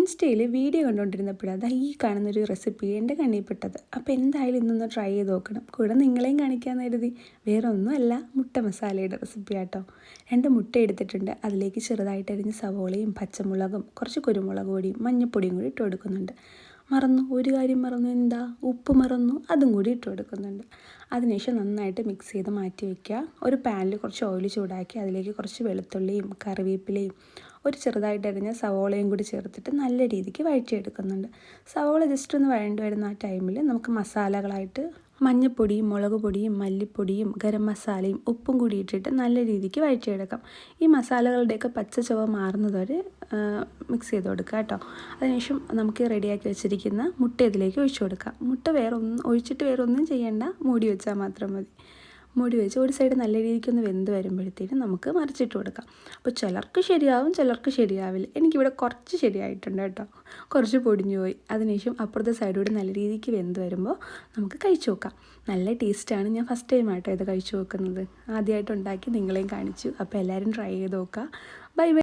ഇൻസ്റ്റയിൽ വീഡിയോ കണ്ടുകൊണ്ടിരുന്നപ്പോഴാണ് അതാ ഈ കാണുന്നൊരു റെസിപ്പി എൻ്റെ കണ്ണിൽപ്പെട്ടത്. അപ്പോൾ എന്തായാലും ഇന്നൊന്ന് ട്രൈ ചെയ്ത് നോക്കണം. കൂടെ നിങ്ങളെയും കാണിക്കാമെന്ന് കരുതി. വേറെ ഒന്നുമല്ല, മുട്ട മസാലയുടെ റെസിപ്പി ആട്ടോ. 2 മുട്ട എടുത്തിട്ടുണ്ട്. അതിലേക്ക് ചെറുതായിട്ട് അരിഞ്ഞ സവോളയും പച്ചമുളകും കുറച്ച് കുരുമുളക് പൊടിയും മഞ്ഞൾപ്പൊടിയും കൂടി ഇട്ട് കൊടുക്കുന്നുണ്ട്. ഒരു കാര്യം മറന്നു. എന്താ? ഉപ്പ് മറന്നു. അതും കൂടി ഇട്ട് കൊടുക്കുന്നുണ്ട്. അതിനുശേഷം നന്നായിട്ട് മിക്സ് ചെയ്ത് മാറ്റി വയ്ക്കുക. ഒരു പാനിൽ കുറച്ച് ഓയിൽ ചൂടാക്കി അതിലേക്ക് കുറച്ച് വെളുത്തുള്ളിയും കറിവേപ്പിലയും ഒരു ചെറുതായിട്ട് അരിഞ്ഞ സവോളയും കൂടി ചേർത്തിട്ട് നല്ല രീതിക്ക് വഴറ്റിയെടുക്കുന്നുണ്ട്. സവോള ജസ്റ്റ് ഒന്ന് വഴണ്ട് വരുന്ന ആ ടൈമിൽ നമുക്ക് മസാലകളായിട്ട് മഞ്ഞൾപ്പൊടിയും മുളക് പൊടിയും മല്ലിപ്പൊടിയും ഗരം മസാലയും ഉപ്പും കൂടി ഇട്ടിട്ട് നല്ല രീതിക്ക് വഴറ്റിയെടുക്കാം. ഈ മസാലകളുടെയൊക്കെ പച്ച ചുവ മാറുന്നത് വരെ മിക്സ് ചെയ്ത് കൊടുക്കുക കേട്ടോ. അതിനുശേഷം നമുക്ക് റെഡിയാക്കി വെച്ചിരിക്കുന്ന മുട്ട ഇതിലേക്ക് ഒഴിച്ചു കൊടുക്കാം. മുട്ട ഒഴിച്ചിട്ട് വേറെ ഒന്നും ചെയ്യേണ്ട, മൂടി വെച്ചാൽ മാത്രം മതി. മൂടി വെച്ച് ഒരു സൈഡ് നല്ല രീതിക്കൊന്ന് വെന്ത് വരുമ്പോഴത്തേനും നമുക്ക് മറിച്ചിട്ട് കൊടുക്കാം. അപ്പോൾ ചിലർക്ക് ശരിയാവും, ചിലർക്ക് ശരിയാവില്ല. എനിക്കിവിടെ കുറച്ച് ശരിയായിട്ടുണ്ട് കേട്ടോ, കുറച്ച് പൊടിഞ്ഞു പോയി. അതിനുശേഷം അപ്പുറത്തെ സൈഡോട് നല്ല രീതിക്ക് വെന്ത് വരുമ്പോൾ നമുക്ക് കഴിച്ചു നോക്കാം. നല്ല ടേസ്റ്റാണ്. ഞാൻ ഫസ്റ്റ് ടൈം ആട്ടോ ഇത് കഴിച്ചു നോക്കുന്നത്. ആദ്യമായിട്ട് ഉണ്ടാക്കി നിങ്ങളെയും കാണിച്ചു. അപ്പോൾ എല്ലാവരും ട്രൈ ചെയ്ത് നോക്കുക. Bye bye.